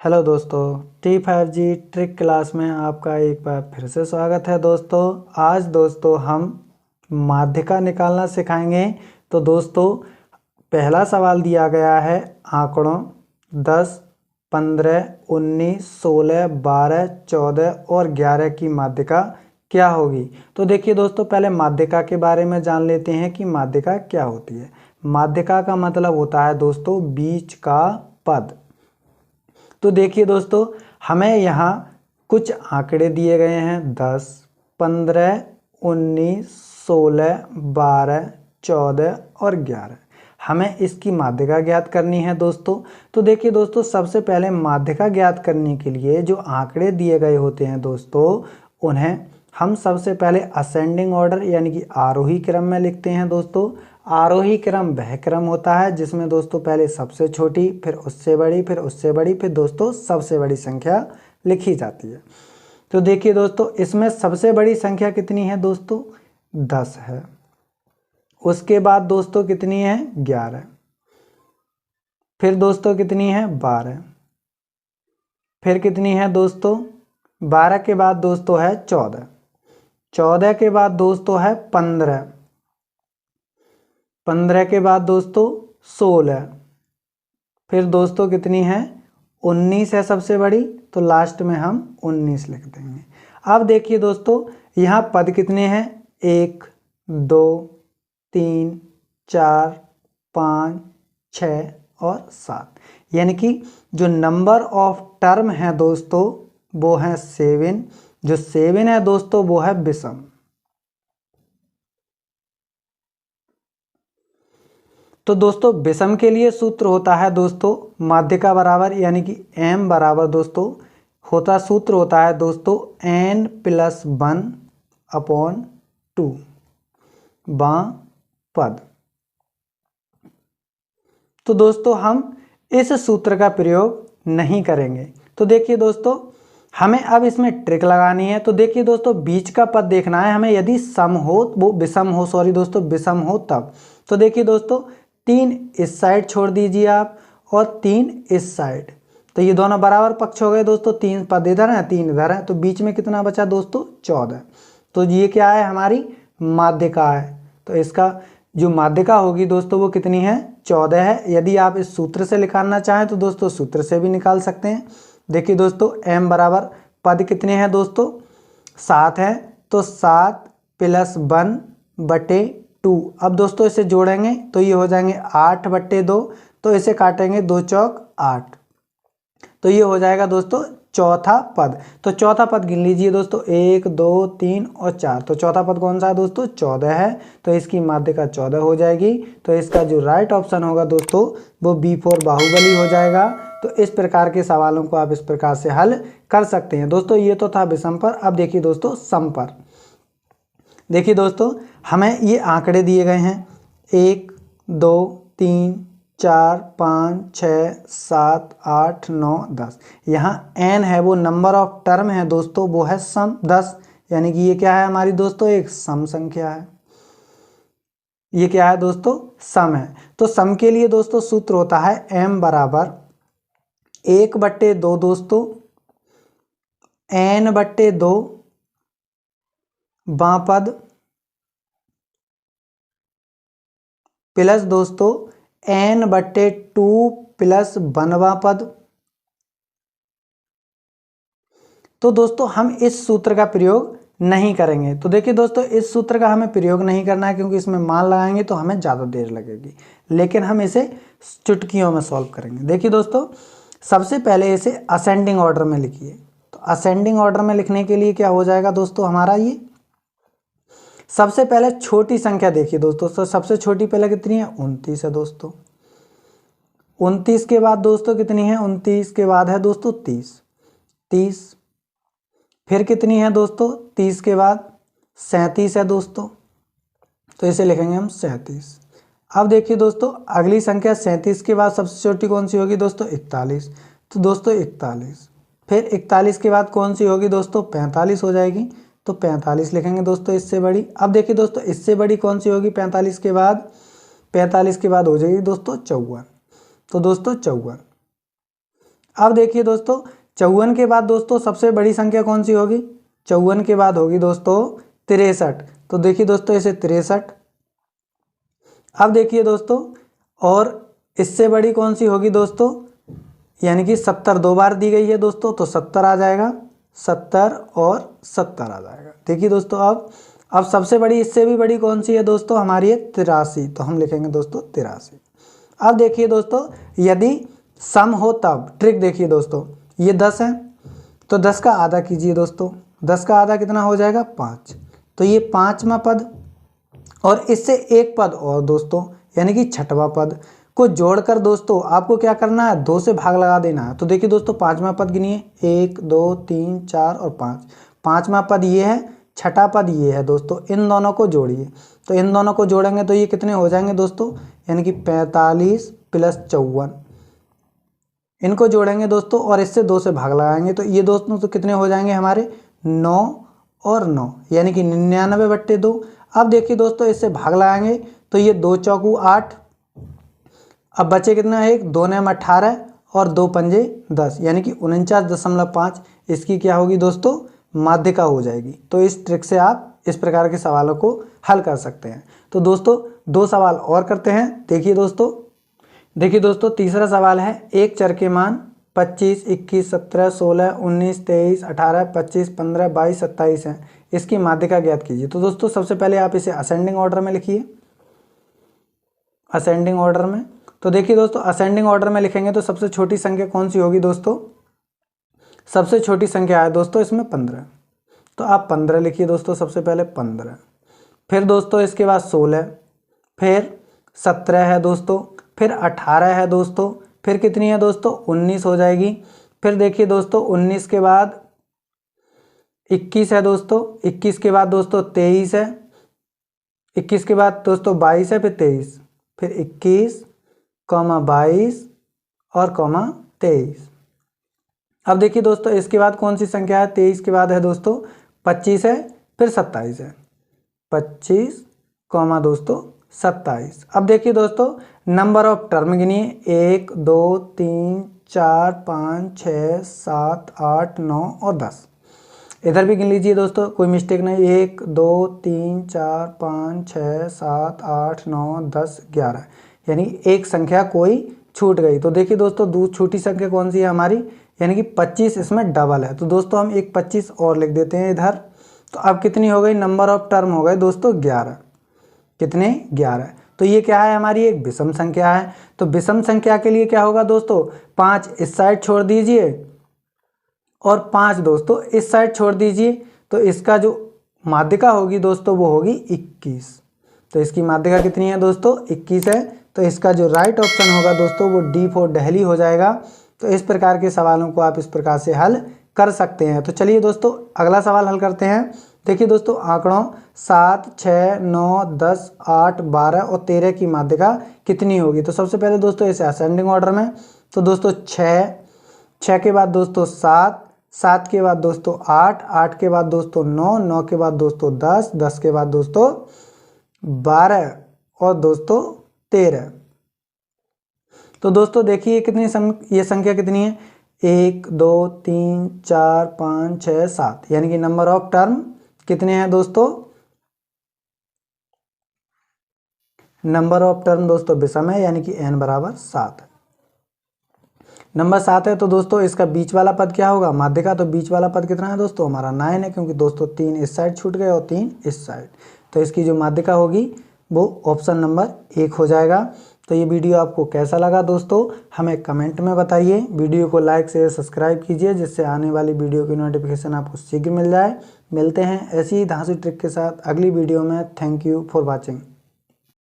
Hello दोस्तों, T5G trick class में आपका एक बार फिर से स्वागत है। दोस्तों आज हम माध्यिका निकालना सिखाएंगे। तो दोस्तों पहला सवाल दिया गया है आंकड़ों 10, 15, 19, 16, 12, 14 और 11 की माध्यिका क्या होगी। तो देखिए दोस्तों, पहले माध्यिका के बारे में जान लेते हैं कि माध्यिका क्या होती है। माध्यिका का मतलब होता है दोस्तों बीच का पद। तो देखिए दोस्तों, हमें यहाँ कुछ आंकड़े दिए गए हैं 10, 15, 19, 16, 12, 14 और 11। हमें इसकी माध्यिका ज्ञात करनी है दोस्तों। तो देखिए दोस्तों, सबसे पहले माध्यिका ज्ञात करने के लिए जो आंकड़े दिए गए होते हैं दोस्तों, उन्हें हम सबसे पहले असेंडिंग ऑर्डर यानी कि आरोही क्रम में लिखते हैं दोस्तों। आरोही क्रम वह क्रम होता है जिसमें दोस्तों पहले सबसे छोटी, फिर उससे बड़ी, फिर उससे बड़ी, फिर दोस्तों सबसे बड़ी संख्या लिखी जाती है। तो देखिए दोस्तों, इसमें सबसे बड़ी संख्या कितनी है दोस्तों? 10 है। उसके बाद दोस्तों कितनी है? 11। फिर दोस्तों कितनी है? 12। फिर कितनी है दोस्तों? 12 के बाद दोस्तों है 14। 14 के बाद दोस्तों है 15। 15 के बाद दोस्तों 16। फिर दोस्तों कितनी है? 19 है सबसे बड़ी, तो लास्ट में हम 19 लिख देंगे। अब देखिए दोस्तों, यहाँ पद कितने हैं? 1, 2, 3, 4, 5, 6 और 7। यानी कि जो नंबर ऑफ टर्म है दोस्तों वो है 7। जो 7 है दोस्तों वो है विषम। तो दोस्तों विषम के लिए सूत्र होता है दोस्तों माध्यिका बराबर यानी कि m बराबर दोस्तों सूत्र होता है दोस्तों n+1 अपॉन 2 बां पद। तो दोस्तों हम इस सूत्र का प्रयोग नहीं करेंगे। तो देखिए दोस्तों, हमें अब इसमें ट्रिक लगानी है। तो देखिए दोस्तों, बीच का पद देखना है हमें, यदि सम हो वो विषम हो, सॉरी दोस्तों विषम हो तब। तो देखिए दोस्तों, 3 इस साइड छोड़ दीजिए आप और 3 इस साइड, तो ये दोनों बराबर पक्ष हो गए दोस्तों। 3 पद इधर है, 3 इधर है, तो बीच में कितना बचा दोस्तों? 14। तो ये क्या है? हमारी माध्यिका है। तो इसका जो माध्यिका होगी दोस्तों वो कितनी है? 14 है। यदि आप इस सूत्र से निकालना चाहें तो दोस्तों सूत्र से भी निकाल सकते हैं। देखिए दोस्तों, m बराबर पद कितने हैं दोस्तों? 7 है, तो 7 + 1/2। अब दोस्तों इसे जोड़ेंगे तो ये हो जाएंगे 8/2, तो इसे काटेंगे 2 चौक 8, तो ये हो जाएगा दोस्तों चौथा पद। तो चौथा पद गिन लीजिए दोस्तों, 1, 2, 3 और 4। तो चौथा पद कौन सा है दोस्तों? 14 है, तो इसकी माध्यिका 14 हो जाएगी। तो इसका जो राइट ऑप्शन होगा दोस्तों वो B4 बाहुबली हो जाएगा। तो इस प्रकार के सवालों को आप इस प्रकार से हल कर सकते हैं दोस्तों। ये तो था विषम पर। अब देखिए दोस्तों सम पर। देखिए दोस्तों, हमें ये आंकड़े दिए गए हैं 1, 2, 3, 4, 5, 6, 7, 8, 9, 10। यहाँ n है वो नंबर ऑफ टर्म है दोस्तों, वो है सम 10। यानी कि ये क्या है हमारी दोस्तों? एक सम संख्या है। ये क्या है दोस्तों? सम है। तो सम के लिए दोस्तों सूत्र होता है m बराबर 1/2 दोस्तों n/2 बां पद प्लस दोस्तों n/2 + 1वां पद। तो दोस्तों हम इस सूत्र का प्रयोग नहीं करेंगे। तो देखिए दोस्तों, इस सूत्र का हमें प्रयोग नहीं करना है क्योंकि इसमें मान लगाएंगे तो हमें ज़्यादा देर लगेगी, लेकिन हम इसे चुटकियों में सॉल्व करेंगे। देखिए दोस्तों, सबसे पहले इसे असेंडिंग ऑर्डर में लिखिए। तो असेंडिंग ऑर्डर में लिखने के लिए क्या हो जाएगा दोस्तों हमारा? ये सबसे पहले छोटी संख्या देखिए दोस्तों, तो सबसे छोटी पहले कितनी है? 29 है दोस्तों। 29 के बाद दोस्तों कितनी है? 29 के बाद है दोस्तों 30। 30 फिर कितनी है दोस्तों? 30 के बाद 37 है दोस्तों, तो इसे लिखेंगे हम 37। अब देखिए दोस्तों, अगली संख्या 37 के बाद सबसे छोटी कौन सी होगी दोस्तों? 41। तो दोस्तों 41। फिर 41 के बाद कौन सी होगी दोस्तों? 45 हो जाएगी, तो 45 लिखेंगे दोस्तों इससे बड़ी। अब देखिए दोस्तों, इससे बड़ी कौन सी होगी 45 के बाद? 45 के बाद हो जाएगी दोस्तों 54। तो दोस्तों 54। अब देखिए दोस्तों 54 के बाद दोस्तों सबसे बड़ी संख्या कौन सी होगी, 54 के बाद होगी दोस्तों 63। तो देखिए दोस्तों इसे 63। अब देखिए दोस्तों और इससे बड़ी कौन सी होगी दोस्तों, यानी कि 70 दो बार दी गई है दोस्तों, तो 70 आ जाएगा, 70 और 70 आ जाएगा। देखिए दोस्तों अब सबसे बड़ी इससे भी बड़ी कौन सी है दोस्तों, हमारी है 83, तो हम लिखेंगे दोस्तों 83। अब देखिए दोस्तों यदि सम हो तब ट्रिक देखिए दोस्तों, ये 10 है तो 10 का आधा कीजिए दोस्तों, 10 का आधा कितना हो जाएगा 5, तो ये 5वां पद और इससे एक पद और दोस्तों यानी कि 6वां पद को जोड़कर दोस्तों आपको क्या करना है, 2 से भाग लगा देना है। तो देखिए दोस्तों 5वां पद गिनिए, 1 2 3 4 और 5, 5वां पद ये है, 6ठा पद ये है दोस्तों, इन दोनों को जोड़िए। तो इन दोनों को जोड़ेंगे तो ये कितने हो जाएंगे दोस्तों, यानी कि 45 + 54, इनको जोड़ेंगे दोस्तों और इससे 2 से भाग लगाएंगे तो ये दोस्तों तो कितने हो जाएंगे हमारे 9 और 9, यानी कि 99/2। अब देखिए दोस्तों इससे भाग लगाएंगे तो ये 2 चौकू 8, अब बचे कितना, 1 2 9 18 और 2 पंजे 10, यानी कि 49.5 इसकी क्या होगी दोस्तों, माध्यिका हो जाएगी। तो इस ट्रिक से आप इस प्रकार के सवालों को हल कर सकते हैं। तो दोस्तों 2 सवाल और करते हैं। देखिए दोस्तों तीसरा सवाल है, एक चर के मान 25 21 17 16 19 23 18 25 15 22 27 हैं, इसकी माध्यिका ज्ञात कीजिए। तो दोस्तों सबसे पहले आप इसे असेंडिंग ऑर्डर में लिखिए, असेंडिंग ऑर्डर में। तो देखिए दोस्तों असेंडिंग ऑर्डर में लिखेंगे तो सबसे छोटी संख्या कौन सी होगी दोस्तों, सबसे छोटी संख्या है दोस्तों इसमें 15, तो आप 15 लिखिए दोस्तों, सबसे पहले 15, फिर दोस्तों इसके बाद 16, फिर 17 है दोस्तों, फिर 18 है दोस्तों, फिर कितनी है दोस्तों 19 हो जाएगी, फिर देखिए दोस्तों 19 के बाद 21 है दोस्तों, 21 के बाद दोस्तों 23 है, 21 के बाद दोस्तों 22 है, फिर 23, फिर 21, 22 और 23। अब देखिए दोस्तों इसके बाद कौन सी संख्या है, 23 के बाद है दोस्तों 25 है, फिर 27 है, 25 दोस्तों 27। अब देखिए दोस्तों नंबर ऑफ टर्म गिनिए, 1 2 3 4 5 6 7 8 9 और 10। इधर भी गिन लीजिए दोस्तों, कोई मिस्टेक नहीं, 1 2 3 4 5 6 7 8 9 10 11, यानी एक संख्या कोई छूट गई। तो देखिए दोस्तों छोटी संख्या कौन सी है हमारी, यानी कि 25 इसमें डबल है, तो दोस्तों हम एक 25 और लिख देते हैं इधर। तो अब कितनी हो गई, नंबर ऑफ टर्म हो गए दोस्तों 11, कितने 11। तो ये क्या है हमारी एक विषम संख्या है। तो विषम संख्या के लिए क्या होगा दोस्तों, 5 इस साइड छोड़ दीजिए और 5 दोस्तों इस साइड छोड़ दीजिए, तो इसका जो माध्यिका होगी दोस्तों वो होगी 21। तो इसकी माध्यिका कितनी है दोस्तों 21 है, तो इसका जो राइट ऑप्शन होगा दोस्तों वो D फॉर दिल्ली हो जाएगा। तो इस प्रकार के सवालों को आप इस प्रकार से हल कर सकते हैं। तो चलिए दोस्तों अगला सवाल हल करते हैं। देखिए दोस्तों आंकड़ों 7 6 9 10 8 12 और 13 की माध्यिका कितनी होगी। तो सबसे पहले दोस्तों इसे असेंडिंग ऑर्डर में, तो दोस्तों 6 के बाद दोस्तों 7 के बाद दोस्तों 8 के बाद दोस्तों 9 के बाद दोस्तों 10 के बाद दोस्तों 12 और दोस्तों 13। तो दोस्तों देखिए कितनी ये संख्या कितनी है, 1 2 3 4 5 6 7, यानी कि नंबर ऑफ टर्म कितने हैं दोस्तों, नंबर ऑफ टर्म दोस्तों विषम है, यानी कि n = 7 है। नंबर 7 है तो दोस्तों इसका बीच वाला पद क्या होगा, माध्यिका। तो बीच वाला पद कितना है दोस्तों हमारा 9 है, क्योंकि दोस्तों 3 इस साइड छूट गए और 3 इस साइड। तो इसकी जो माध्यिका होगी वो ऑप्शन नंबर 1 हो जाएगा। तो ये वीडियो आपको कैसा लगा दोस्तों हमें कमेंट में बताइए। वीडियो को लाइक शेयर सब्सक्राइब कीजिए, जिससे आने वाली वीडियो की नोटिफिकेशन आपको शीघ्र मिल जाए। मिलते हैं ऐसी ही धांसू ट्रिक के साथ अगली वीडियो में। Thank you for watching.